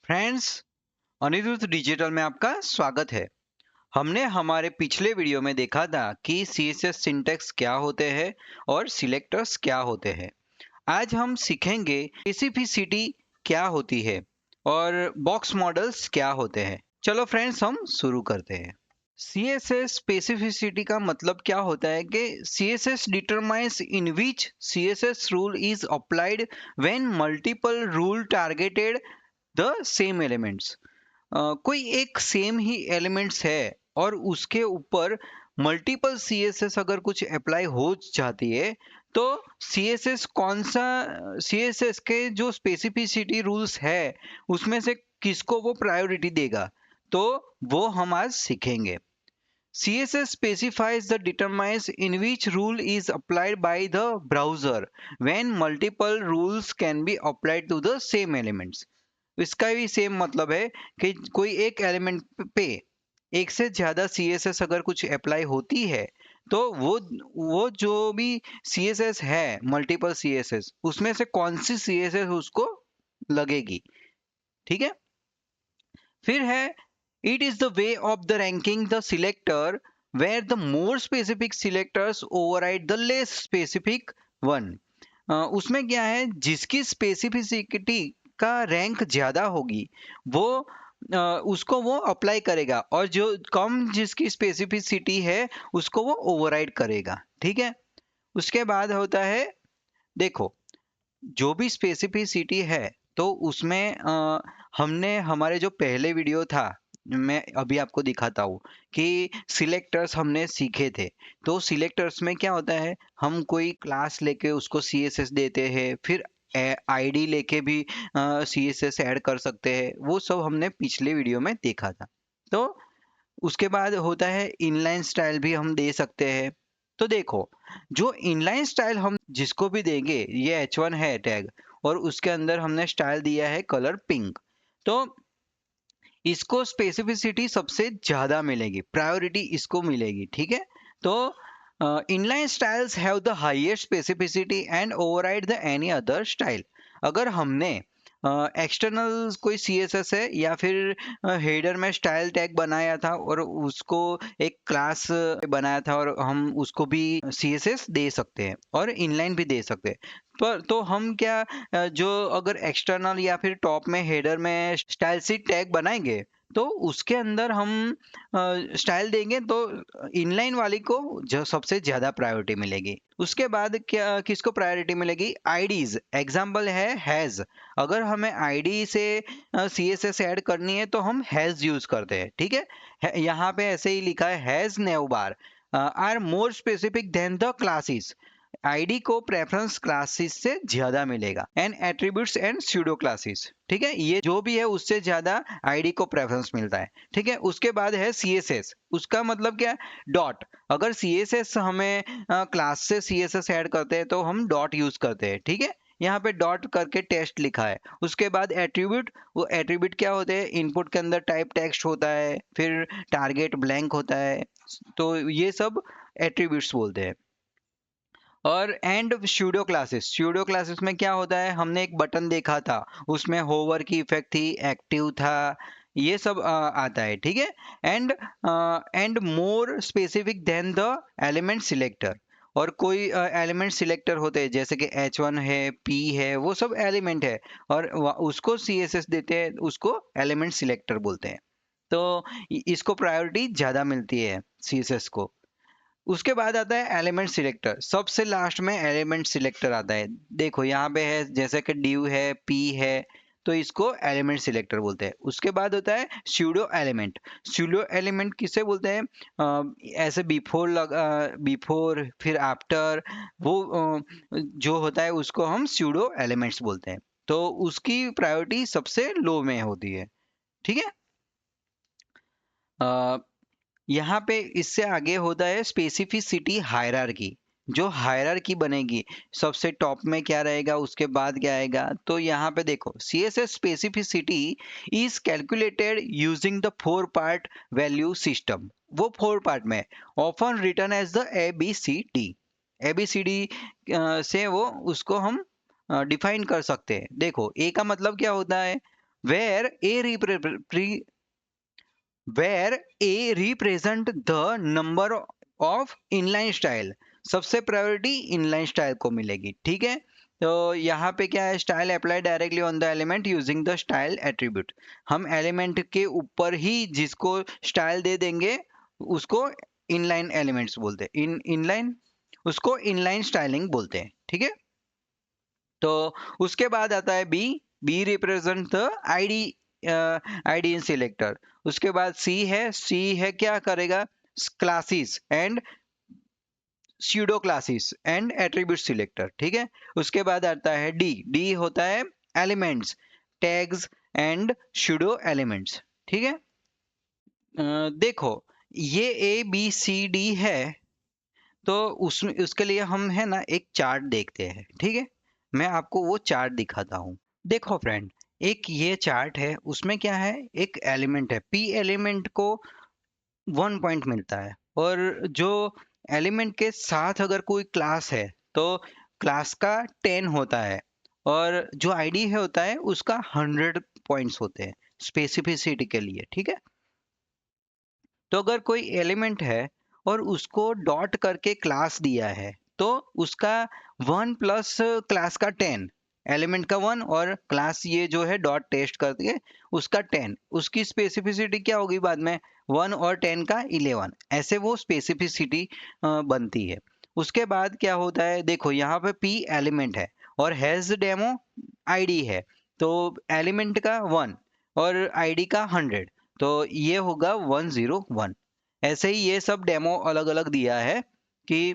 Friends, Anirudh digital में आपका स्वागत है। हमने हमारे पिछले वीडियो में देखा था कि सीएसएस सिंटैक्स क्या होते हैं और सिलेक्टर्स क्या होते हैं। आज हम सीखेंगे स्पेसिफिसिटी क्या होती है और बॉक्स मॉडल्स क्या होते हैं। चलो फ्रेंड्स, हम शुरू करते हैं। सीएसएस स्पेसिफिसिटी का मतलब क्या होता है कि CSS determines in which CSS rule is applied when multiple rule targeted the same elements. कोई एक सेम ही एलिमेंट्स है और उसके ऊपर मल्टीपल सीएसएस अगर कुछ अप्लाई हो जाती है तो सीएसएस कौन सा सीएसएस के जो स्पेसिफिसिटी रूल्स है उसमें से किसको वो प्रायोरिटी देगा, तो वो हम आज सीखेंगे। CSS specifies the determines in which rule is applied by the browser when multiple rules can be applied to the same elements। इसका भी सेम मतलब है कि कोई एक एलिमेंट पे एक से ज्यादा CSS अगर कुछ अप्लाई होती है तो वो जो भी CSS है, मल्टीपल CSS, उसमें से कौन सी CSS उसको लगेगी। ठीक है। फिर है it is the way of the ranking the selector where the more specific selectors override the less specific one. उसमें क्या है, जिसकी स्पेसिफिसिटी का रैंक ज्यादा होगी वो उसको वो अप्लाई करेगा और जो कम जिसकी स्पेसिफिसिटी है उसको वो ओवरराइड करेगा। ठीक है। उसके बाद होता है, देखो, जो भी स्पेसिफिसिटी है तो उसमें हमने हमारे जो पहले वीडियो था, मैं अभी आपको दिखाता हूँ कि सिलेक्टर्स हमने सीखे थे। तो सिलेक्टर्स में क्या होता है, हम कोई क्लास लेके उसको सीएसएस देते हैं, फिर आईडी लेके भी सीएसएस ऐड कर सकते हैं। वो सब हमने पिछले वीडियो में देखा था। तो उसके बाद होता है इनलाइन स्टाइल भी हम दे सकते हैं। तो देखो, जो इनलाइन स्टाइल हम जिसको भी देंगे, ये H1 है टैग और उसके अंदर हमने स्टाइल दिया है कलर पिंक, तो इसको स्पेसिफिसिटी सबसे ज्यादा मिलेगी, प्रायोरिटी इसको मिलेगी। ठीक है। तो inline styles have the highest specificity and override the any other style. अगर हमने एक्सटर्नल कोई सीएसएस है या फिर हेडर में स्टाइल टैग बनाया था और उसको एक क्लास बनाया था और हम उसको भी सीएसएस दे सकते हैं और इनलाइन भी दे सकते हैं। पर तो हम क्या, जो अगर एक्सटर्नल या फिर टॉप में हेडर में स्टाइल सी टैग बनाएंगे तो उसके अंदर हम स्टाइल देंगे तो इनलाइन वाली को जो सबसे ज्यादा प्रायोरिटी मिलेगी। उसके बाद क्या किसको प्रायोरिटी मिलेगी, आईडीज। एग्जांपल है हैज। अगर हमें आईडी से सीएसएस ऐड करनी है तो हम हैज यूज करते हैं। ठीक है। यहाँ पे ऐसे ही लिखा है has nav bar are more specific than the classes. ID को प्रेफरेंस क्लासेस से ज्यादा मिलेगा and attributes and pseudo classes. ठीक है, ये जो भी है उससे ज्यादा आईडी को प्रेफरेंस मिलता है। ठीक है। उसके बाद है सीएसएस। उसका मतलब क्या है, डॉट। अगर सीएसएस हमें क्लास से सीएसएस ऐड करते हैं तो हम डॉट यूज करते हैं। ठीक है। यहाँ पे डॉट करके टेस्ट लिखा है। उसके बाद एट्रीब्यूट। वो एट्रीब्यूट क्या होते हैं, इनपुट के अंदर टाइप टेक्स्ट होता है, फिर टारगेट ब्लैंक होता है, तो ये सब एट्रीब्यूट्स बोलते हैं। और and pseudo classes. Pseudo classes में क्या होता है, हमने एक बटन देखा था, उसमें होवर की इफेक्ट थी, एक्टिव था, ये सब आता है। ठीक है। And and more specific than the element selector. और कोई एलिमेंट सिलेक्टर होते हैं जैसे कि H1 है, P है, वो सब एलिमेंट है और उसको CSS देते हैं, उसको एलिमेंट सिलेक्टर बोलते हैं। तो इसको प्रायोरिटी ज़्यादा मिलती है CSS को। उसके बाद आता है एलिमेंट सिलेक्टर। सबसे लास्ट में एलिमेंट सिलेक्टर आता है। देखो यहाँ पे है जैसे कि div है, p है, तो इसको एलिमेंट सिलेक्टर बोलते हैं। उसके बाद होता है स्यूडो एलिमेंट। स्यूडो एलिमेंट किसे बोलते हैं, ऐसे बिफोर फिर आफ्टर, वो जो होता है उसको हम स्यूडो एलिमेंट्स बोलते हैं। तो उसकी प्रायोरिटी सबसे लो में होती है। ठीक है। यहाँ पे इससे आगे होता है स्पेसिफिसिटी हायरार्की। जो हायरार्की बनेगी, सबसे टॉप में क्या रहेगा, उसके बाद क्या आएगा, तो यहाँ पे देखो CSS specificity is calculated using the 4 part value system. वो 4 पार्ट में often written as the ABCD। ABCD से वो उसको हम डिफाइन कर सकते हैं। देखो, ए का मतलब क्या होता है, where A represent the number of inline style। सबसे प्रायोरिटी इनलाइन स्टाइल को मिलेगी, ठीक है। तो यहाँ पे क्या है, style apply directly on the element using the style attribute. हम एलिमेंट के ऊपर ही जिसको स्टाइल दे देंगे उसको इनलाइन एलिमेंट्स बोलते हैं, इनलाइन उसको इनलाइन स्टाइलिंग बोलते हैं, ठीक है। तो उसके बाद आता है B represent the ID, ID in selector. उसके बाद सी है क्या करेगा, classes and pseudo classes and attribute selector, ठीक है। उसके बाद आता है डी होता है elements, tags and pseudo elements, ठीक है। देखो ये ए बी सी डी है, तो उसके लिए हम है ना एक चार्ट देखते हैं, ठीक है। मैं आपको वो चार्ट दिखाता हूँ। देखो फ्रेंड, एक ये चार्ट है, उसमें क्या है, एक एलिमेंट है, पी एलिमेंट को 1 पॉइंट मिलता है, और जो एलिमेंट के साथ अगर कोई क्लास है तो क्लास का 10 होता है, और जो आईडी है होता है उसका 100 पॉइंट्स होते हैं स्पेसिफिसिटी के लिए, ठीक है। तो अगर कोई एलिमेंट है और उसको डॉट करके क्लास दिया है, तो उसका 1 प्लस क्लास का 10, एलिमेंट का 1 और क्लास ये जो है डॉट टेस्ट करके उसका 10, उसकी स्पेसिफिसिटी क्या होगी बाद में, 1 और 10 का 11, ऐसे वो स्पेसिफिसिटी बनती है। उसके बाद क्या होता है, देखो यहाँ पे पी एलिमेंट है और हैज डेमो आईडी है, तो एलिमेंट का 1 और आईडी का 100, तो ये होगा 101। ऐसे ही ये सब डेमो अलग अलग दिया है कि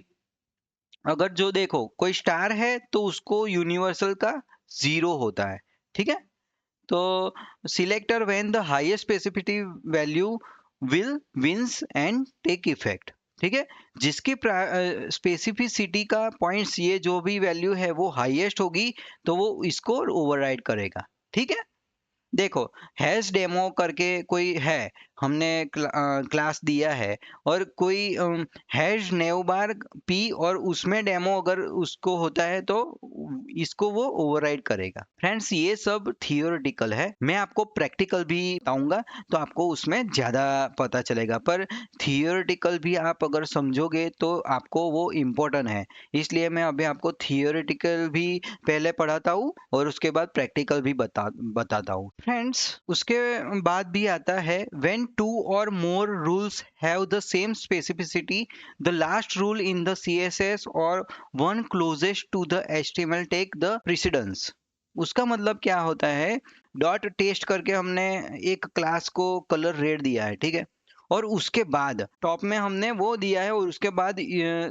अगर जो देखो कोई स्टार है तो उसको यूनिवर्सल का 0 होता है, ठीक है। तो selector when the highest specificity value will wins and take effect, ठीक है। जिसकी स्पेसिफिसिटी का पॉइंट्स ये जो भी वैल्यू है वो हाईएस्ट होगी तो वो इसको ओवरराइड करेगा, ठीक है। देखो हैश डेमो करके कोई है, हमने क्लास दिया है, और कोई हैश नेव बार पी और उसमें डेमो अगर उसको होता है तो इसको वो ओवरराइड करेगा। फ्रेंड्स ये सब थियोरेटिकल है, मैं आपको प्रैक्टिकल भी बताऊंगा तो आपको उसमें ज़्यादा पता चलेगा, पर थियोरेटिकल भी आप अगर समझोगे तो आपको वो इम्पोर्टेंट है, इसलिए मैं अभी आपको थियोरेटिकल भी पहले पढ़ाता हूँ और उसके बाद प्रैक्टिकल भी बताता हूँ। फ्रेंड्स उसके बाद भी आता है when two or more rules have the same specificity the last rule in the CSS or one closest to the HTML take the precedence. उसका मतलब क्या होता है, डॉट टेस्ट करके हमने एक क्लास को कलर रेड दिया है, ठीक है, और उसके बाद टॉप में हमने वो दिया है और उसके बाद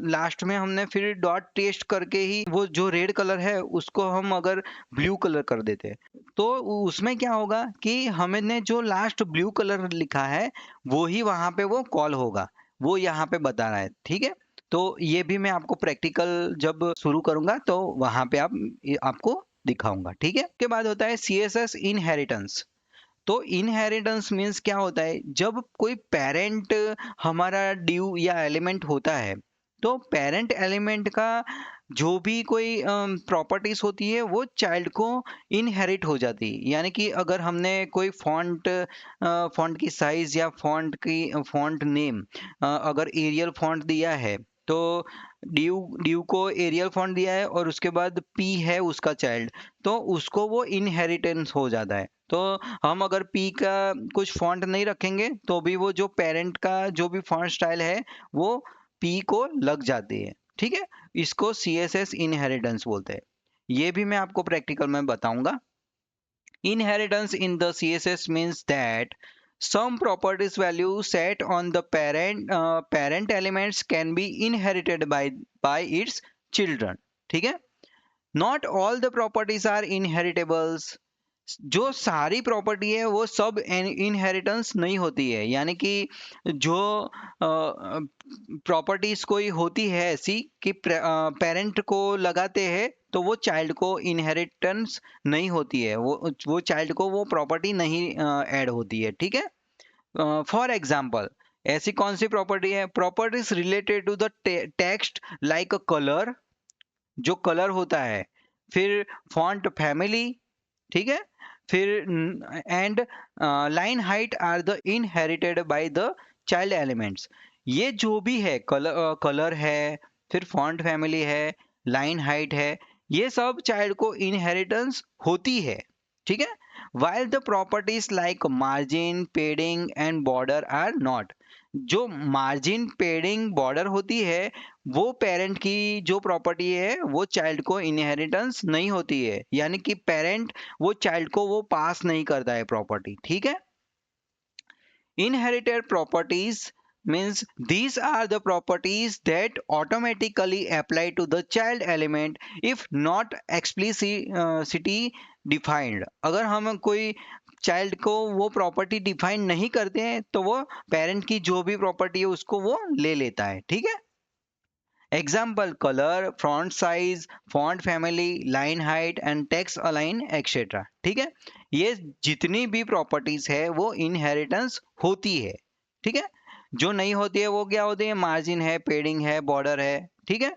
लास्ट में हमने फिर डॉट टेस्ट करके ही वो जो रेड कलर है उसको हम अगर ब्लू कलर कर देते हैं, तो उसमें क्या होगा कि हमने जो लास्ट ब्लू कलर लिखा है वो ही वहां पे वो कॉल होगा, वो यहाँ पे बता रहा है, ठीक है। तो ये भी मैं आपको प्रैक्टिकल जब शुरू करूंगा तो वहां पे आपको दिखाऊंगा, ठीक है। उसके बाद होता है सीएसएस इनहेरिटेंस। तो इनहेरिटेंस मीन्स क्या होता है, जब कोई पेरेंट हमारा ड्यू या एलिमेंट होता है तो पेरेंट एलिमेंट का जो भी कोई प्रॉपर्टीज होती है वो चाइल्ड को इनहेरिट हो जाती है। यानी कि अगर हमने कोई फॉन्ट की साइज या फॉन्ट नेम अगर एरियल फॉन्ट दिया है, तो ड्यू ड्यू को एरियल फॉन्ट दिया है और उसके बाद पी है उसका चाइल्ड, तो उसको वो इनहेरिटेंस हो जाता है। तो हम अगर पी का कुछ फॉन्ट नहीं रखेंगे तो भी वो जो पेरेंट का जो भी फॉन्ट स्टाइल है वो पी को लग जाती है, ठीक है। इसको सी एस एस इनहेरिटेंस बोलते हैं, ये भी मैं आपको प्रैक्टिकल में बताऊंगा। Inheritance in the CSS means that some properties value set on the parent elements can be inherited by its children, ठीक है। Not all the properties are inheritables। जो सारी प्रॉपर्टी है वो सब इनहेरिटेंस नहीं होती है, यानी कि जो प्रॉपर्टीज कोई होती है ऐसी कि पेरेंट को लगाते हैं तो वो चाइल्ड को इनहेरिटेंस नहीं होती है, वो चाइल्ड को वो प्रॉपर्टी नहीं ऐड होती है, ठीक है। फॉर एग्जाम्पल ऐसी कौन सी प्रॉपर्टी है, properties related to the text like a colour, जो कलर होता है, फिर फॉन्ट फैमिली, ठीक है, फिर and line height are the inherited by the child elements. ये जो भी है, कलर है, फिर फॉन्ट फैमिली है, लाइन हाइट है, ये सब चाइल्ड को इनहेरिटेंस होती है, ठीक है। while the properties like margin, padding and border are not। जो मार्जिन, पेडिंग, बॉर्डर होती है, वो पेरेंट की जो प्रॉपर्टी है वो चाइल्ड को इनहेरिटेंस नहीं होती है, यानी कि पेरेंट वो चाइल्ड को वो पास नहीं करता है प्रॉपर्टी, ठीक है। Inherited properties means these are the properties that automatically apply to the child element if not explicitly defined। अगर हम कोई चाइल्ड को वो प्रॉपर्टी डिफाइन नहीं करते हैं तो वो पेरेंट की जो भी प्रॉपर्टी है उसको वो ले लेता है, ठीक है। Example colour, font size, font family, line height and text align etcetera, ठीक है। ये जितनी भी प्रॉपर्टीज है वो इनहेरिटेंस होती है, ठीक है। जो नहीं होती है वो क्या होती है, मार्जिन है, पेडिंग है, बॉर्डर है, ठीक है।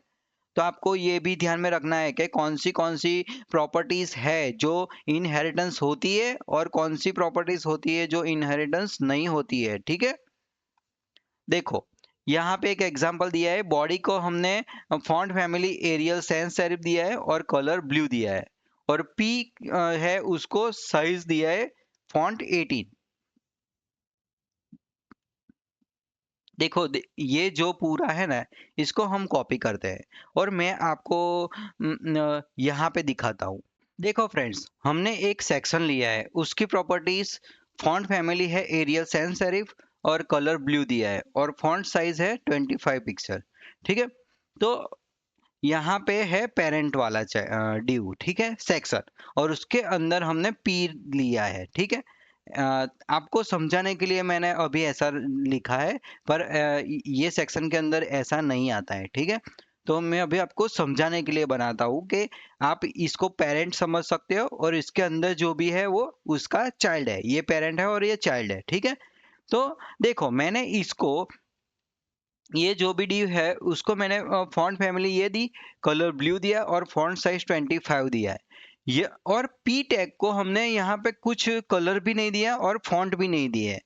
तो आपको ये भी ध्यान में रखना है कि कौन सी प्रॉपर्टीज है जो इनहेरिटेंस होती है और कौन सी प्रॉपर्टीज होती है जो इनहेरिटेंस नहीं होती है, ठीक है। देखो यहाँ पे एक एग्जांपल दिया है, बॉडी को हमने font family Arial sans serif दिया है और कलर ब्लू दिया है, और पी है उसको साइज दिया है फॉन्ट 18। देखो ये जो पूरा है ना, इसको हम कॉपी करते हैं और मैं आपको यहाँ पे दिखाता हूँ। देखो फ्रेंड्स, हमने एक सेक्शन लिया है, उसकी प्रॉपर्टीज फॉन्ट फैमिली है एरियल सैंस सेरिफ और कलर ब्लू दिया है और फॉन्ट साइज है 25 पिक्सल, ठीक है। तो यहाँ पे है पेरेंट वाला ड्यू, ठीक है, सेक्शन, और उसके अंदर हमने पी लिया है, ठीक है। आपको समझाने के लिए मैंने अभी ऐसा लिखा है, पर ये सेक्शन के अंदर ऐसा नहीं आता है, ठीक है। तो मैं अभी आपको समझाने के लिए बनाता हूँ कि आप इसको पेरेंट समझ सकते हो और इसके अंदर जो भी है वो उसका चाइल्ड है, ये पेरेंट है और ये चाइल्ड है, ठीक है। तो देखो मैंने इसको, ये जो भी डी है उसको मैंने फॉन्ट फैमिली ये दी, कलर ब्लू दिया और फॉन्ट साइज 25 दिया है ये, और पी टैग को हमने यहाँ पे कुछ कलर भी नहीं दिया और फॉन्ट भी नहीं दिए,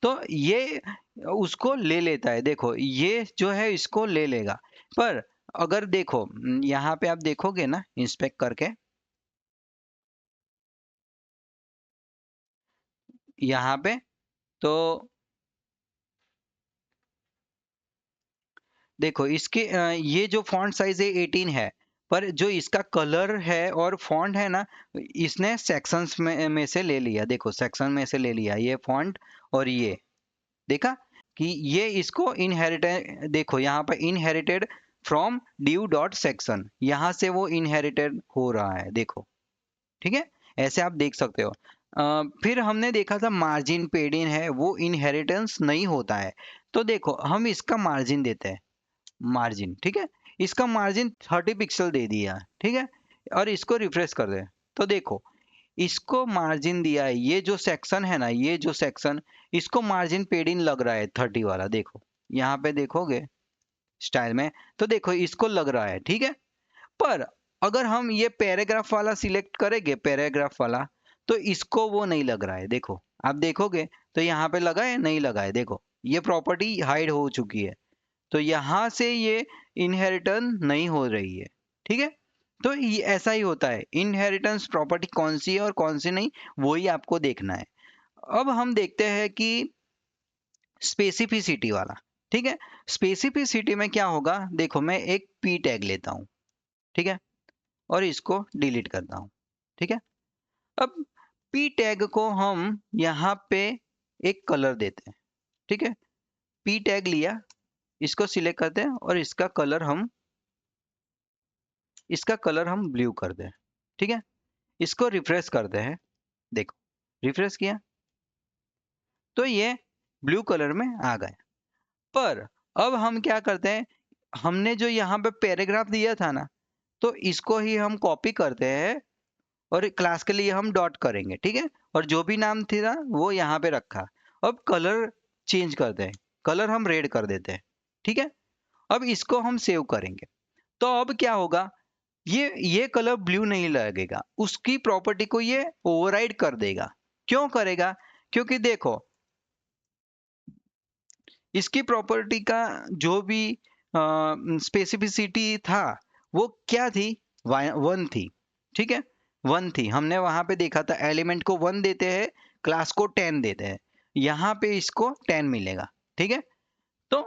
तो ये उसको ले लेता है। देखो ये जो है इसको ले लेगा, पर अगर देखो यहाँ पे आप देखोगे ना इंस्पेक्ट करके, यहाँ पे तो देखो इसके ये जो फॉन्ट साइज है 18 है, पर जो इसका कलर है और फॉन्ट है ना, इसने सेक्शंस में से ले लिया। देखो सेक्शन में से ले लिया ये फॉन्ट, और ये देखा कि ये इसको इनहेरिटेड, देखो यहाँ पर inherited from due dot section, यहाँ से वो इनहेरिटेड हो रहा है, देखो, ठीक है। ऐसे आप देख सकते हो। फिर हमने देखा था मार्जिन पेडिन है वो इनहेरिटेंस नहीं होता है, तो देखो हम इसका मार्जिन देते हैं, मार्जिन, ठीक है। इसका मार्जिन 30 पिक्सल दे दिया, ठीक है, और इसको रिफ्रेश कर दे तो देखो इसको मार्जिन दिया है, ये जो सेक्शन है ना, ये जो सेक्शन, इसको मार्जिन पेडिंग लग रहा है 30 वाला, देखो यहाँ पे देखोगे स्टाइल में, तो देखो इसको लग रहा है, ठीक है। पर अगर हम ये पैराग्राफ वाला सिलेक्ट करेंगे, पैराग्राफ वाला, तो इसको वो नहीं लग रहा है, देखो आप देखोगे तो यहाँ पे लगा है, नहीं लगा है, देखो ये प्रॉपर्टी हाइड हो चुकी है, तो यहाँ से ये इनहेरिटेंस नहीं हो रही है, ठीक है। तो ये ऐसा ही होता है, इनहेरिटेंस प्रॉपर्टी कौन सी है और कौन सी नहीं, वही आपको देखना है। अब हम देखते हैं कि स्पेसिफिसिटी वाला, ठीक है। स्पेसिफिसिटी में क्या होगा, देखो मैं एक पी टैग लेता हूँ, ठीक है, और इसको डिलीट करता हूँ, ठीक है। अब पी टैग को हम यहाँ पे एक कलर देते हैं, ठीक है। पी टैग लिया, इसको सिलेक्ट करते हैं और इसका कलर हम ब्लू कर दें, ठीक है। इसको रिफ्रेश करते हैं, देखो रिफ्रेश किया तो ये ब्लू कलर में आ गए। पर अब हम क्या करते हैं, हमने जो यहाँ पे पैराग्राफ दिया था ना, तो इसको ही हम कॉपी करते हैं और क्लास के लिए हम डॉट करेंगे, ठीक है, और जो भी नाम थी ना वो यहाँ पे रखा। अब कलर चेंज करते हैं, कलर हम रेड कर देते हैं, ठीक है। अब इसको हम सेव करेंगे, तो अब क्या होगा, ये कलर ब्लू नहीं लगेगा, उसकी प्रॉपर्टी को ये ओवरराइड कर देगा। क्यों करेगा? क्योंकि देखो इसकी प्रॉपर्टी का जो भी स्पेसिफिसिटी था वो क्या थी? 1 थी, ठीक है, 1 थी। हमने वहां पे देखा था एलिमेंट को 1 देते हैं, क्लास को 10 देते हैं। यहाँ पे इसको 10 मिलेगा, ठीक है। तो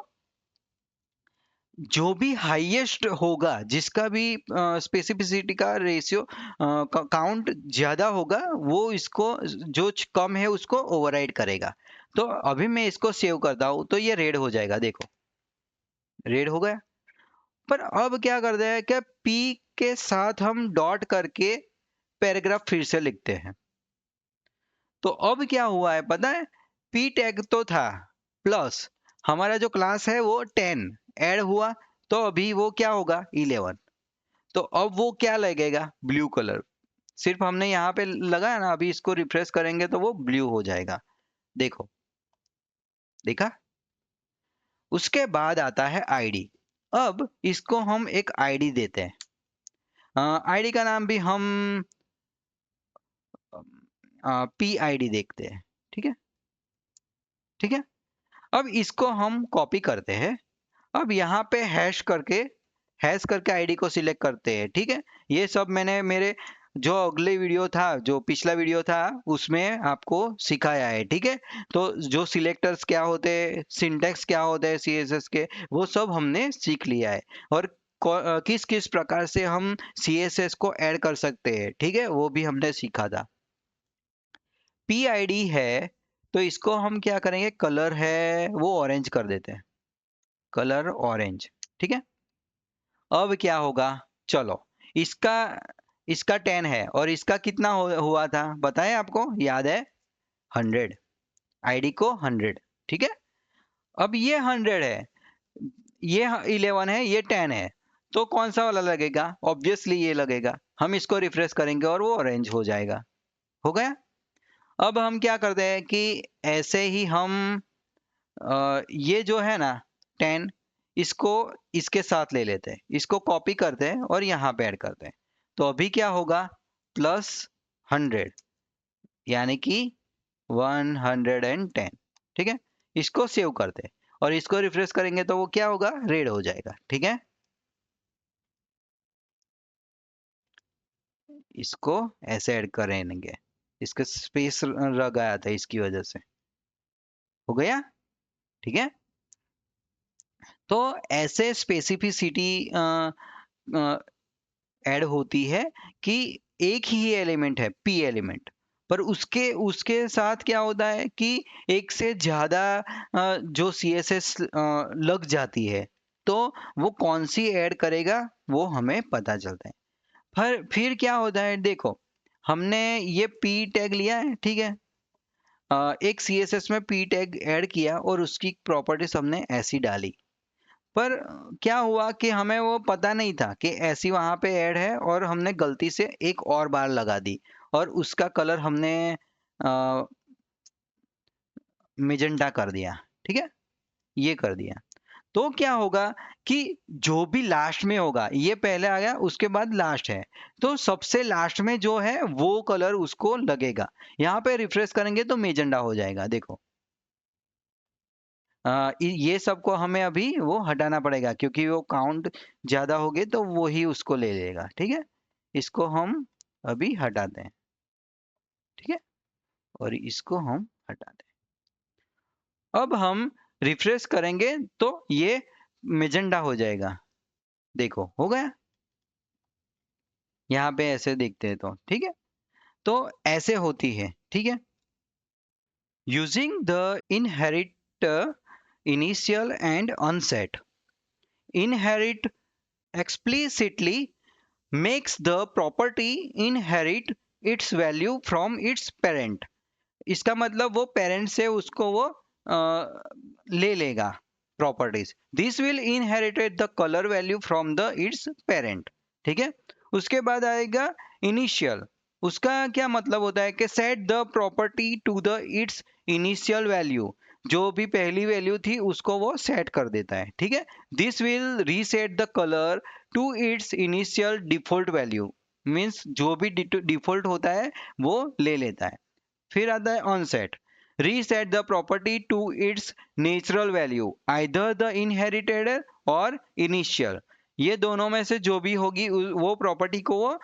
जो भी हाईएस्ट होगा, जिसका भी स्पेसिफिसिटी का रेशियो काउंट ज्यादा होगा, वो इसको जो कम है उसको ओवरराइड करेगा। तो अभी मैं इसको सेव करता हूं तो ये रेड हो जाएगा, देखो रेड हो गया। पर अब क्या करते हैं कि पी के साथ हम डॉट करके पैराग्राफ फिर से लिखते हैं। तो अब क्या हुआ है पता है? पी टैग तो था, प्लस हमारा जो क्लास है वो 10 ऐड हुआ, तो अभी वो क्या होगा? 11। तो अब वो क्या लगेगा? Blue colour. सिर्फ हमने यहाँ पे लगाया ना, अभी इसको रिफ्रेश करेंगे तो वो ब्लू हो जाएगा, देखो, देखा। उसके बाद आता है आईडी। अब इसको हम एक आईडी देते हैं। आईडी का नाम भी हम पी आईडी देखते हैं, ठीक है, ठीक है। अब इसको हम कॉपी करते हैं। अब यहाँ पे हैश करके आईडी को सिलेक्ट करते हैं, ठीक है। ये सब मैंने मेरे जो अगले वीडियो था, जो पिछला वीडियो था, उसमें आपको सिखाया है, ठीक है। तो जो सिलेक्टर्स क्या होते हैं, सिंटैक्स क्या होते हैं सीएसएस के, वो सब हमने सीख लिया है। और किस किस प्रकार से हम सीएसएस को ऐड कर सकते हैं, ठीक है, वो भी हमने सीखा था। पी आईडी है तो इसको हम क्या करेंगे, कलर है वो ऑरेंज कर देते हैं, कलर ऑरेंज, ठीक है। अब क्या होगा? चलो, इसका इसका 10 है और इसका कितना हुआ था बताएं, आपको याद है? 100। आईडी को 100, ठीक है। अब ये 100 है, ये 11 है, ये 10 है, तो कौन सा वाला लगेगा? ऑब्वियसली ये लगेगा। हम इसको रिफ्रेश करेंगे और वो ऑरेंज हो जाएगा, हो गया। अब हम क्या करते हैं कि ऐसे ही हम ये जो है ना 10, इसको इसके साथ ले लेते हैं, इसको कॉपी करते हैं और यहाँ पे ऐड करते हैं। तो अभी क्या होगा? +100, यानी कि 110, ठीक है। इसको सेव करते हैं और इसको रिफ्रेश करेंगे तो वो क्या होगा? रेड हो जाएगा, ठीक है। इसको ऐसे ऐड करेंगे, इसका स्पेस रह गया था, इसकी वजह से हो गया, ठीक है। तो ऐसे स्पेसिफिसिटी ऐड होती है कि एक ही एलिमेंट है, पी एलिमेंट, पर उसके उसके साथ क्या होता है कि एक से ज्यादा जो सीएसएस लग जाती है, तो वो कौन सी ऐड करेगा वो हमें पता चलता है। फिर क्या होता है, देखो हमने ये पी टैग लिया है, ठीक है। एक सीएसएस में पी टैग ऐड किया और उसकी प्रॉपर्टीज हमने ऐसी डाली। पर क्या हुआ कि हमें वो पता नहीं था कि ऐसी वहां पे ऐड है, और हमने गलती से एक और बार लगा दी और उसका कलर हमने मेजेंटा कर दिया, ठीक है, ये कर दिया। तो क्या होगा कि जो भी लास्ट में होगा, ये पहले आ गया उसके बाद लास्ट है, तो सबसे लास्ट में जो है वो कलर उसको लगेगा। यहाँ पे रिफ्रेश करेंगे तो मेजेंटा हो जाएगा, देखो। ये सबको हमें अभी वो हटाना पड़ेगा क्योंकि वो काउंट ज्यादा हो गए तो वो ही उसको ले लेगा, ठीक है। इसको हम अभी हटाते हैं, ठीक है, और इसको हम हटाते हैं। अब हम रिफ्रेश करेंगे तो ये मेजेंडा हो जाएगा, देखो हो गया। यहाँ पे ऐसे देखते हैं तो ठीक है। तो ऐसे होती है, ठीक है। Using the inherit initial and unset. Inherit explicitly makes the property inherit its value from its parent. इसका मतलब वो पेरेंट से उसको वो ले लेगा properties. This will inherited the colour value from the it's parent, ठीक है। उसके बाद आएगा इनिशियल। उसका क्या मतलब होता है कि set the property to the its initial value. जो भी पहली वैल्यू थी उसको वो सेट कर देता है, ठीक है। This will reset the colour to its initial default value, means जो भी डिफॉल्ट होता है वो ले लेता है। फिर आता है unset, reset the property to its natural value either the inherited or initial, ये दोनों में से जो भी होगी वो प्रॉपर्टी को वो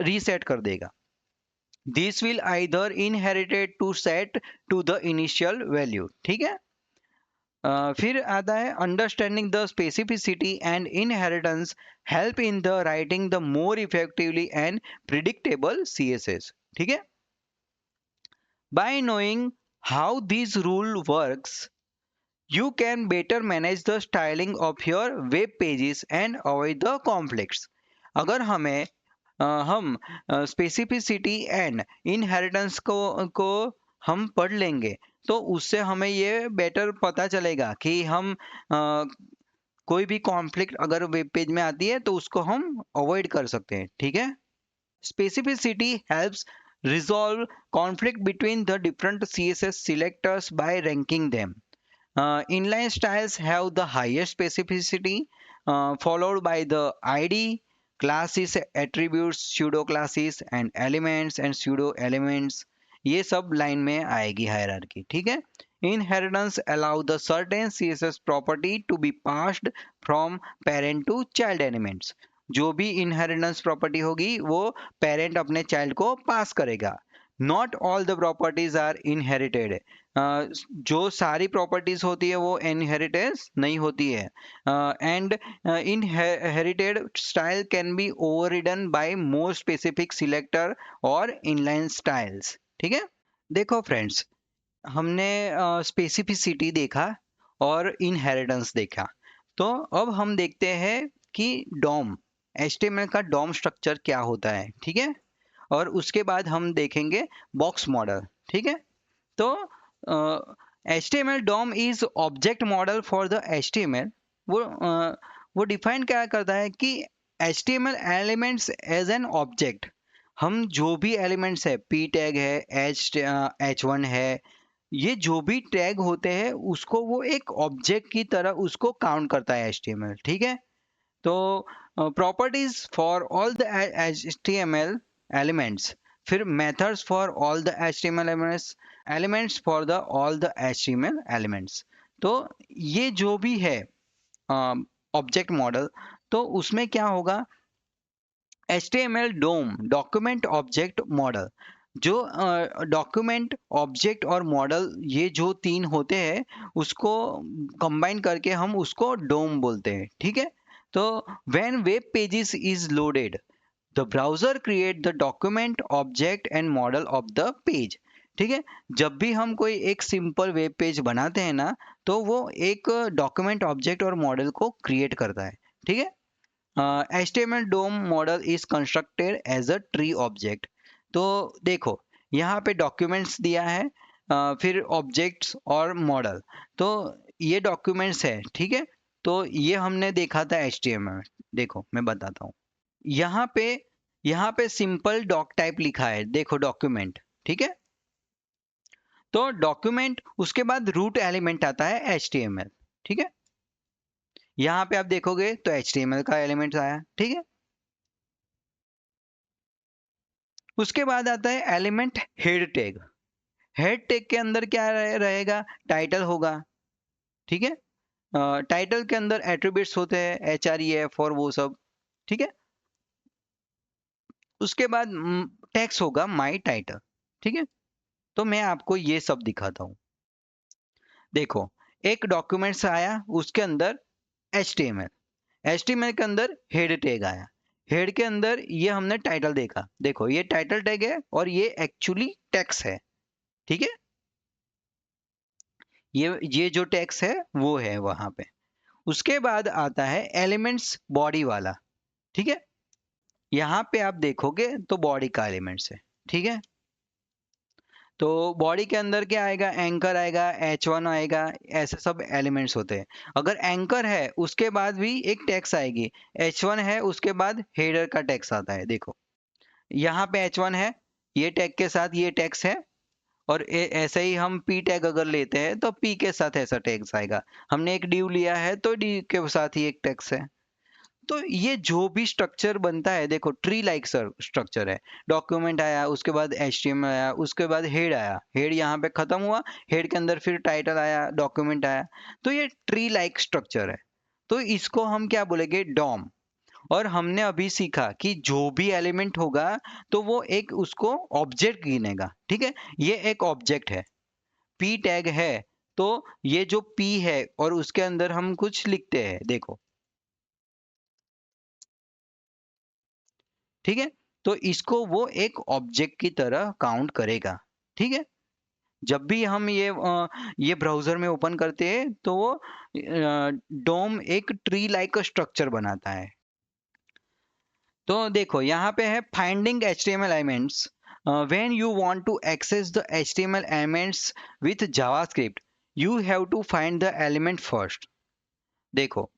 रीसेट कर देगा। This will either inherited to set to the initial value, ठीक है। फिर आता है understanding the specificity and inheritance help in the writing the more effectively and predictable CSS, ठीक है। By knowing how this rule works, you can better manage the styling of your web pages and avoid the conflicts. अगर हम specificity and inheritance को हम पढ़ लेंगे तो उससे हमें ये बेटर पता चलेगा कि हम कोई भी कॉन्फ्लिक्ट अगर वेब पेज में आती है तो उसको हम अवॉइड कर सकते हैं, ठीक है। Specificity helps resolve conflict between the different CSS selectors by ranking them. Inline styles have the highest specificity, followed by the ID, classes, attributes, pseudo classes, and pseudo elements. ये सब लाइन में आएगी hierarchy, ठीक है। Inheritance allow the certain CSS property to be passed from parent to child elements. जो भी inheritance property होगी वो पेरेंट अपने चाइल्ड को पास करेगा। Not all the properties are inherited, जो सारी प्रॉपर्टीज होती है वो इनहेरिटेंस नहीं होती है। And inherited style can be overridden by more specific selector or inline styles, ठीक है। देखो फ्रेंड्स, हमने स्पेसिफिसिटी देखा और इनहेरिटेंस देखा, तो अब हम देखते हैं कि डॉम HTML का डॉम स्ट्रक्चर क्या होता है, ठीक है। और उसके बाद हम देखेंगे बॉक्स मॉडल, ठीक है। तो HTML DOM is object model for the HTML। वो डिफाइन क्या करता है कि HTML elements as an object, हम जो भी एलिमेंट्स है, p टैग है, h1 है, ये जो भी टैग होते हैं उसको वो एक ऑब्जेक्ट की तरह उसको काउंट करता है HTML, ठीक है। तो properties for all the HTML elements, फिर methods for all the HTML elements for the all the HTML elements. तो ये जो भी है ऑब्जेक्ट मॉडल, तो उसमें क्या होगा, HTML DOM document object model, जो डॉक्यूमेंट ऑब्जेक्ट और मॉडल ये जो तीन होते हैं उसको कंबाइन करके हम उसको डोम बोलते हैं, ठीक है। तो when web pages is loaded, the browser create the document object and model of the page, ठीक है। जब भी हम कोई एक सिंपल वेब पेज बनाते हैं ना, तो वो एक डॉक्यूमेंट ऑब्जेक्ट और मॉडल को क्रिएट करता है, ठीक है। HTML DOM model is constructed as a tree object. तो देखो यहाँ पे डॉक्यूमेंट्स दिया है, फिर ऑब्जेक्ट्स और मॉडल, तो ये डॉक्यूमेंट्स है, ठीक है। तो ये हमने देखा था HTML। देखो मैं बताता हूँ, यहाँ पे सिंपल डॉक टाइप लिखा है, देखो डॉक्यूमेंट, ठीक है। तो डॉक्यूमेंट उसके बाद रूट एलिमेंट आता है HTML, ठीक है। यहाँ पे आप देखोगे तो HTML का एलिमेंट आया, ठीक है। उसके बाद आता है element head tag. Head tag के अंदर क्या रहेगा, टाइटल होगा, ठीक है। टाइटल के अंदर एट्रीब्यूट्स होते हैं href और वो सब, ठीक है। उसके बाद टेक्स्ट होगा माय टाइटल, ठीक है। तो मैं आपको ये सब दिखाता हूँ। देखो एक डॉक्यूमेंट्स आया, उसके अंदर HTML के अंदर हेड टैग आया, हेड के अंदर ये हमने टाइटल देखा, देखो ये टाइटल टैग है और ये एक्चुअली टेक्स्ट है, ठीक है। ये जो टेक्स्ट है वो है वहां पे। उसके बाद आता है एलिमेंट्स बॉडी वाला, ठीक है। यहाँ पे आप देखोगे तो बॉडी का एलिमेंट्स है, ठीक है। तो बॉडी के अंदर क्या आएगा, एंकर आएगा, H1 आएगा, ऐसे सब एलिमेंट्स होते हैं। अगर एंकर है उसके बाद भी एक टेक्स्ट आएगी, H1 है उसके बाद हेडर का टेक्स्ट आता है। देखो यहाँ पे H1 है, ये टैग के साथ ये टेक्स्ट है, और ऐसे ही हम p टैग अगर लेते हैं तो p के साथ ऐसा टैग्स आएगा। हमने एक div लिया है तो div के साथ ही एक टैग्स है। तो ये जो भी स्ट्रक्चर बनता है, देखो ट्री लाइक स्ट्रक्चर है। डॉक्यूमेंट आया, उसके बाद HTML आया, उसके बाद हेड आया, हेड यहाँ पे खत्म हुआ, हेड के अंदर फिर टाइटल आया, डॉक्यूमेंट आया। तो ये ट्री लाइक स्ट्रक्चर है। तो इसको हम क्या बोलेंगे, डॉम। और हमने अभी सीखा कि जो भी एलिमेंट होगा तो वो एक उसको ऑब्जेक्ट गिनेगा। ठीक है, ये एक ऑब्जेक्ट है, p टैग है। तो ये जो p है और उसके अंदर हम कुछ लिखते हैं, देखो। ठीक है, तो इसको वो एक ऑब्जेक्ट की तरह काउंट करेगा। ठीक है, जब भी हम ये ब्राउजर में ओपन करते हैं तो वो डोम एक ट्री लाइक स्ट्रक्चर बनाता है। तो देखो यहाँ पे है finding HTML elements. When you want to access the HTML elements with JavaScript, you have to find the element first. देखो,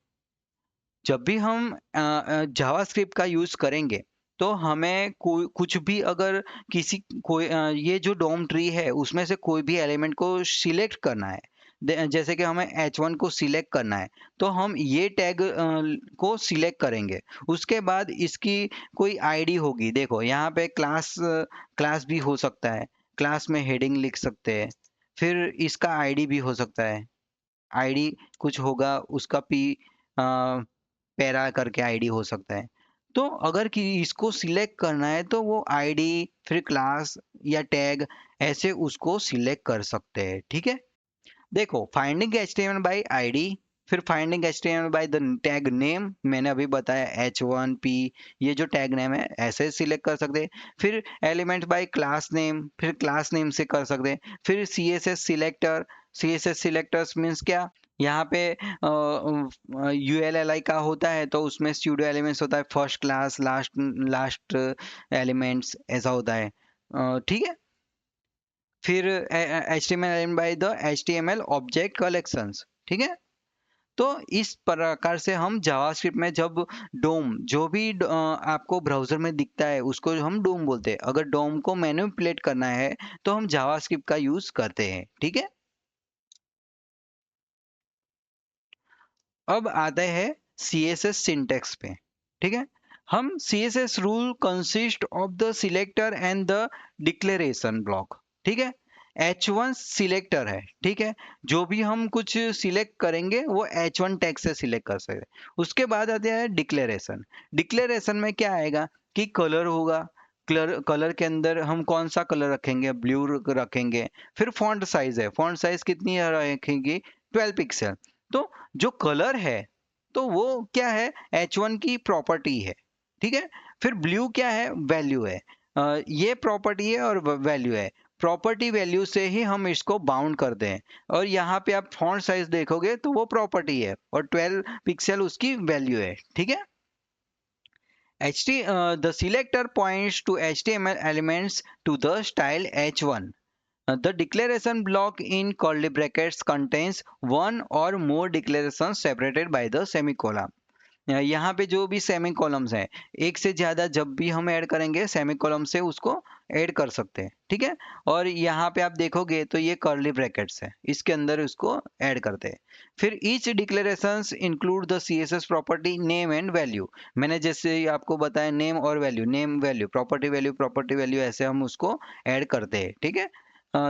जब भी हम जावास्क्रिप्ट का यूज करेंगे तो हमें कोई कुछ भी अगर किसी कोई ये जो डोम ट्री है उसमें से कोई भी एलिमेंट को सिलेक्ट करना है, जैसे कि हमें H1 को सिलेक्ट करना है, तो हम ये टैग को सिलेक्ट करेंगे। उसके बाद इसकी कोई आईडी होगी। देखो यहाँ पे क्लास क्लास भी हो सकता है, क्लास में हेडिंग लिख सकते हैं। फिर इसका आईडी भी हो सकता है, आईडी कुछ होगा, उसका पी पैरा करके आईडी हो सकता है। तो अगर कि इसको सिलेक्ट करना है तो वो आईडी फिर क्लास या टैग ऐसे उसको सिलेक्ट कर सकते हैं। ठीक है, देखो फाइंडिंग HTML बाय आईडी, फिर finding HTML by the tag name, मैंने अभी बताया H1P, ये जो टैग नेम है ऐसे सिलेक्ट कर सकते हैं। फिर एलिमेंट बाय क्लास नेम, फिर क्लास नेम से कर सकते हैं। फिर CSS selector, CSS selectors means क्या, यहाँ पे ULLI का होता है तो उसमें स्यूडो एलिमेंट्स होता है, first class, last last elements, ऐसा होता है। ठीक है, फिर HTML by the HTML object collections. ठीक है, तो इस प्रकार से हम जावास्क्रिप्ट में जब डोम जो भी आपको ब्राउजर में दिखता है उसको हम डोम बोलते हैं। अगर डोम को मैनिपुलेट करना है तो हम जावास्क्रिप्ट का यूज करते हैं। ठीक है, अब आते हैं CSS सिंटेक्स पे। ठीक है, हम CSS rule consist of the selector and the declaration block. ठीक है, H1 सिलेक्टर है। ठीक है, जो भी हम कुछ सिलेक्ट करेंगे वो H1 टैग से सिलेक्ट कर सकते हैं। उसके बाद आते हैं डिक्लेरेशन। डिक्लेरेशन में क्या आएगा कि कलर होगा, कलर कलर के अंदर हम कौन सा कलर रखेंगे, ब्लू रखेंगे। फिर फॉन्ट साइज है, फॉन्ट साइज कितनी रखेंगे, 12 पिक्सल। तो जो कलर है तो वो क्या है, H1 की प्रॉपर्टी है। ठीक है, फिर ब्लू क्या है, वैल्यू है। ये प्रॉपर्टी है और वैल्यू है। प्रॉपर्टी वैल्यू से ही हम इसको बाउंड करते हैं। और यहाँ पे आप फॉन्ट साइज देखोगे तो वो प्रॉपर्टी है और 12 पिक्सल उसकी वैल्यू है। ठीक है, the selector points to HTML elements to the style H1. The declaration block in curly brackets contains one or more declarations separated by the semicolon. यहाँ पे जो भी सेमी कॉलम्स हैं, एक से ज्यादा जब भी हम ऐड करेंगे सेमी कॉलम से उसको ऐड कर सकते हैं। ठीक है, और यहाँ पे आप देखोगे तो ये कर्ली ब्रैकेट्स है, इसके अंदर उसको ऐड करते हैं। फिर each declarations include the CSS property name and value. मैंने जैसे आपको बताया नेम और value, name value, property value ऐसे हम उसको ऐड करते हैं। ठीक है,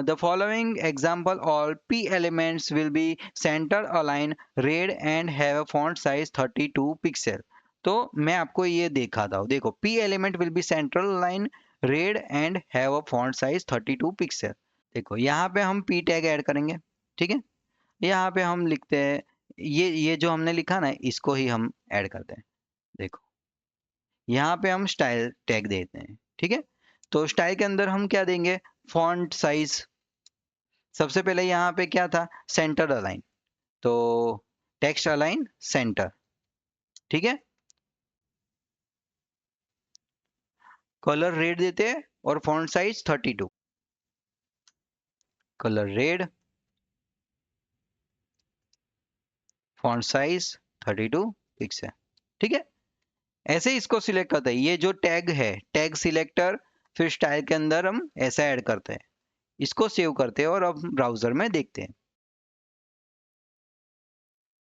the following example, all p elements will be center align, red and have a font size 32 pixel. तो मैं आपको ये दिखाता हूँ, देखो p element will be central align, red and have a font size 32 pixel. देखो यहाँ पे हम p टैग ऐड करेंगे। ठीक है, यहाँ पे हम लिखते हैं, ये जो हमने लिखा ना इसको ही हम ऐड करते हैं। देखो यहाँ पे हम स्टाइल टैग देते हैं। ठीक है, तो स्टाइल के अंदर हम क्या देंगे, फॉन्ट साइज। सबसे पहले यहाँ पे क्या था, सेंटर अलाइन, तो टेक्स्ट अलाइन सेंटर। ठीक है, कलर रेड देते हैं और font size 32, colour red, font size 32 pixel. ठीक है, ऐसे ही इसको सिलेक्ट करते हैं। ये जो टैग है, टैग सिलेक्टर, फिर स्टाइल के अंदर हम ऐसा ऐड करते हैं। इसको सेव करते हैं और अब ब्राउजर में देखते हैं।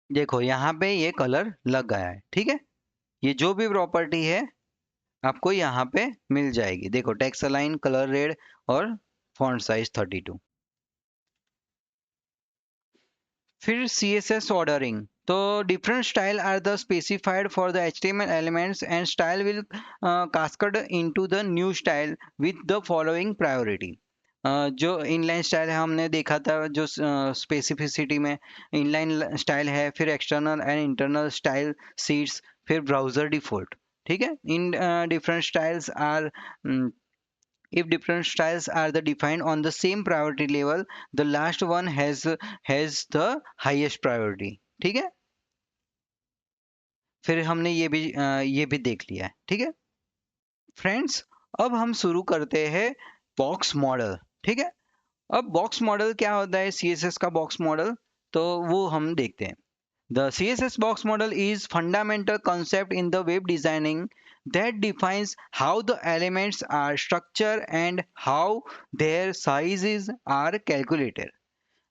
देखो यहाँ पे ये कलर लग गया है, ठीक है। ये जो भी प्रॉपर्टी है आपको यहाँ पे मिल जाएगी। देखो टेक्स्ट अलाइन, कलर रेड और फॉन्ट साइज 32। फिर CSS ऑर्डरिंग, तो different style are the specified for the HTML elements and style will cascade into the new style with the following priority. जो इनलाइन स्टाइल है हमने देखा था, जो specificity में इनलाइन स्टाइल है, फिर external and internal style sheets, फिर ब्राउजर डिफॉल्ट। ठीक है, in different styles are, if different styles are the defined on the same priority level, the last one has the highest priority। ठीक है, फिर हमने ये भी देख लिया है। ठीक है फ्रेंड्स, अब हम शुरू करते हैं बॉक्स मॉडल। ठीक है, अब बॉक्स मॉडल क्या होता है, CSS का बॉक्स मॉडल, तो वो हम देखते हैं। The CSS box model is fundamental concept in the web designing that defines how the elements are structured and how their sizes are calculated।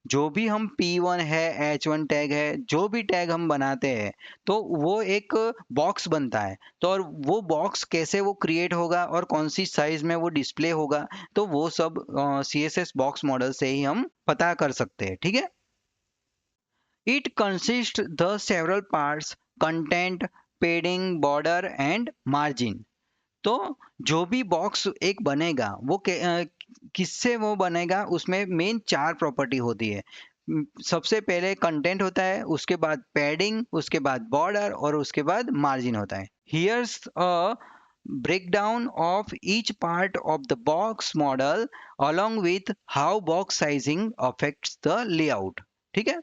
जो भी हम P1 है, H1 टैग है, जो भी टैग हम बनाते हैं तो वो एक बॉक्स बनता है। तो और वो बॉक्स कैसे वो क्रिएट होगा और कौन सी साइज में वो डिस्प्ले होगा, तो वो सब CSS बॉक्स मॉडल से ही हम पता कर सकते हैं। ठीक है, it consists the several parts: content, padding, border and margin। तो जो भी बॉक्स एक बनेगा वो किससे वो बनेगा, उसमें मेन चार प्रॉपर्टी होती है। सबसे पहले कंटेंट होता है, उसके बाद पैडिंग, उसके बाद बॉर्डर और उसके बाद मार्जिन होता है। Here's a breakdown of each part of the box model along with how box sizing affects the layout। ठीक है,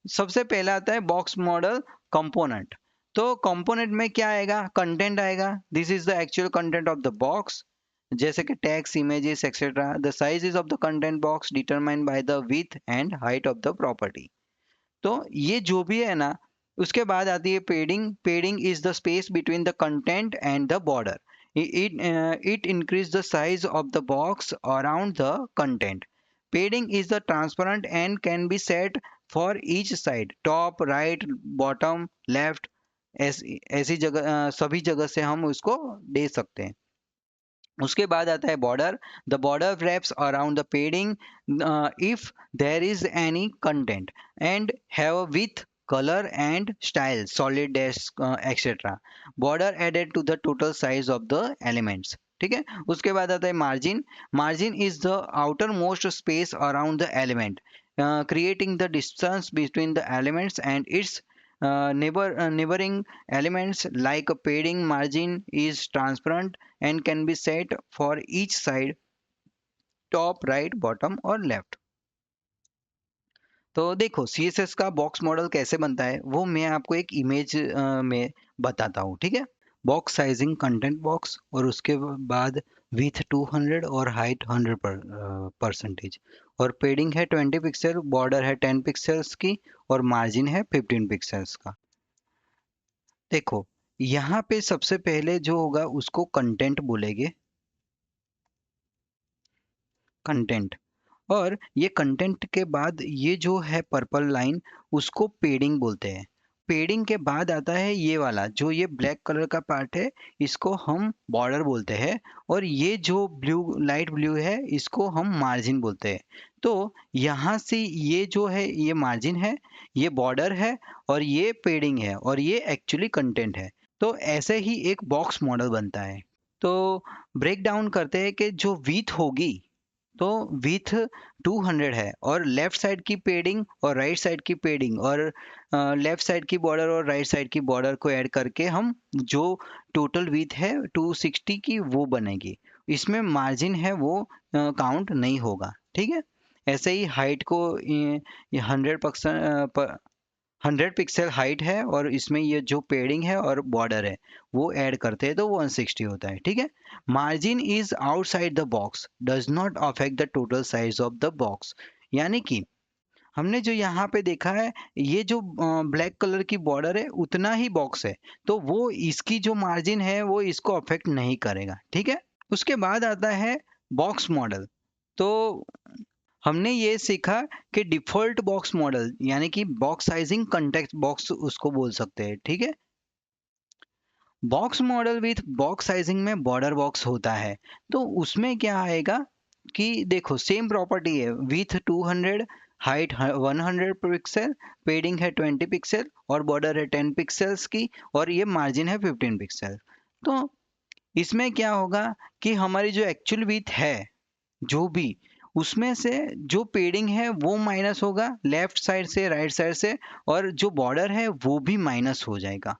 सबसे पहला आता है बॉक्स मॉडल कंपोनेंट। तो कंपोनेंट में क्या आएगा, कंटेंट आएगा, this is the actual content of the box, जैसे कि tags, images etcetera. The sizes of the content box determined by the width and height of the property. तो ये जो भी है ना, उसके बाद आती है पेडिंग। पेडिंग is the space between the content and the border. it increase the size of the box around the content। padding is the transparent and can be set for each side, top, right, bottom, left। ऐसी जगह सभी जगह से हम उसको दे सकते हैं। उसके बाद आता है border. The border wraps around the padding if there is any content and have a width, color and style, solid dash etc। border added to the total size of the elements। ठीक है, उसके बाद आता है margin. Margin is the outer most space around the element, creating the distance between the elements and its neighboring elements। like a padding, margin is transparent and can be set for each side, top, right, bottom और left। तो देखो CSS का box model कैसे बनता है वो मैं आपको एक इमेज में बताता हूँ। ठीक है, बॉक्स साइजिंग, कंटेंट बॉक्स और उसके बाद विथ 200 और हाइट 100% और पेडिंग है 20 पिक्सल, बॉर्डर है 10 पिक्सल्स की और मार्जिन है 15 पिक्सल्स का। देखो यहाँ पे सबसे पहले जो होगा उसको कंटेंट बोलेंगे, कंटेंट। और ये कंटेंट के बाद ये जो है पर्पल लाइन, उसको पेडिंग बोलते हैं। पेडिंग के बाद आता है ये वाला, जो ये ब्लैक कलर का पार्ट है, इसको हम बॉर्डर बोलते हैं। और ये जो ब्लू, लाइट ब्लू है, इसको हम मार्जिन बोलते हैं। तो यहाँ से ये जो है ये मार्जिन है, ये बॉर्डर है और ये पेडिंग है और ये एक्चुअली कंटेंट है। तो ऐसे ही एक बॉक्स मॉडल बनता है। तो ब्रेक डाउन करते हैं कि जो विथ होगी, तो विथ 200 है और लेफ्ट साइड की पेडिंग और राइट साइड की पेडिंग और लेफ्ट साइड की बॉर्डर और राइट साइड की बॉर्डर को ऐड करके हम जो टोटल विथ है 260 की वो बनेगी। इसमें मार्जिन है वो काउंट नहीं होगा। ठीक है, ऐसे ही हाइट को 100 पिक्सल हाइट है और इसमें ये जो पेडिंग है और बॉर्डर है वो ऐड करते हैं तो 160 होता है। ठीक है, margin is outside the box, does not affect the total size of the box. यानी कि हमने जो यहाँ पे देखा है, ये जो ब्लैक कलर की बॉर्डर है उतना ही बॉक्स है, तो वो इसकी जो मार्जिन है वो इसको अफेक्ट नहीं करेगा। ठीक है, उसके बाद आता है बॉक्स मॉडल। तो हमने ये सीखा कि डिफ़ॉल्ट बॉक्स मॉडल यानी कि बॉक्स साइजिंग कॉन्टेक्स्ट बॉक्स उसको बोल सकते हैं, ठीक है? Box model with box sizing में बॉर्डर बॉक्स होता है, तो उसमें क्या आएगा कि देखो सेम प्रॉपर्टी है, विथ 200, हाइट 100 पिक्सल, पेडिंग है 20 पिक्सल और बॉर्डर है 10 पिक्सल्स की और ये मार्जिन है 15 पिक्सल। तो इसमें क्या होगा कि हमारी जो एक्चुअल विथ है जो भी, उसमें से जो पेडिंग है वो माइनस होगा लेफ्ट साइड से राइट साइड से, और जो बॉर्डर है वो भी माइनस हो जाएगा।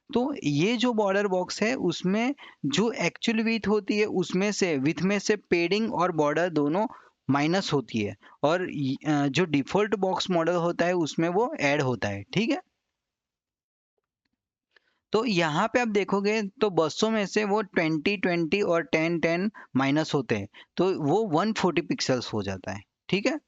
तो ये जो बॉर्डर बॉक्स है उसमें जो एक्चुअल विथ होती है उसमें से विथ में से पेडिंग और बॉर्डर दोनों माइनस होती है, और जो डिफॉल्ट बॉक्स मॉडल होता है उसमें वो ऐड होता है, ठीक है? तो यहाँ पे आप देखोगे तो बसों में से वो 20-20 और 10-10 माइनस होते हैं, तो वो 140 पिक्सल्स हो जाता है, ठीक है?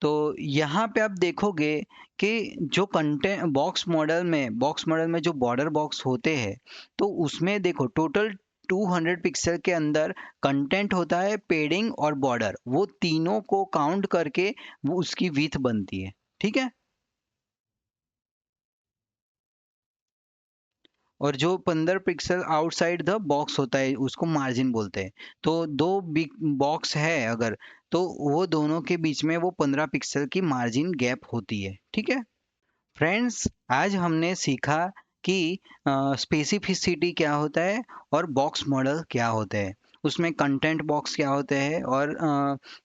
तो यहाँ पे आप देखोगे कि जो कंटेंट बॉक्स मॉडल में जो बॉर्डर बॉक्स होते हैं, तो उसमें देखो टोटल 200 पिक्सल के अंदर कंटेंट होता है, पेडिंग और बॉर्डर, वो तीनों को काउंट करके वो उसकी विड्थ बनती है, ठीक है? और जो 15 पिक्सल आउटसाइड द बॉक्स होता है उसको मार्जिन बोलते हैं। तो दो बिग बॉक्स है अगर, तो वो दोनों के बीच में वो 15 पिक्सल की मार्जिन गैप होती है, ठीक है? फ्रेंड्स, आज हमने सीखा कि स्पेसिफिसिटी क्या होता है और बॉक्स मॉडल क्या होते हैं, उसमें कंटेंट बॉक्स क्या होते हैं और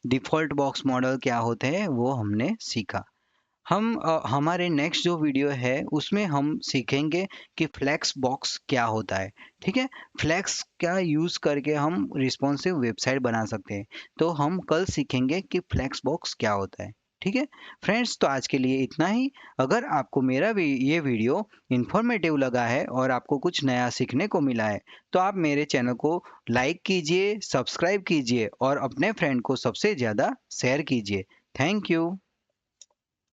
डिफ़ॉल्ट बॉक्स मॉडल क्या होते हैं, वो हमने सीखा। हमारे नेक्स्ट जो वीडियो है उसमें हम सीखेंगे कि फ्लेक्स बॉक्स क्या होता है, ठीक है? फ्लेक्स का यूज़ करके हम रिस्पॉन्सिव वेबसाइट बना सकते हैं। तो हम कल सीखेंगे कि फ्लेक्स बॉक्स क्या होता है, ठीक है? फ्रेंड्स, तो आज के लिए इतना ही। अगर आपको ये वीडियो इन्फॉर्मेटिव लगा है और आपको कुछ नया सीखने को मिला है, तो आप मेरे चैनल को लाइक कीजिए, सब्सक्राइब कीजिए और अपने फ्रेंड को सबसे ज़्यादा शेयर कीजिए। Thank you.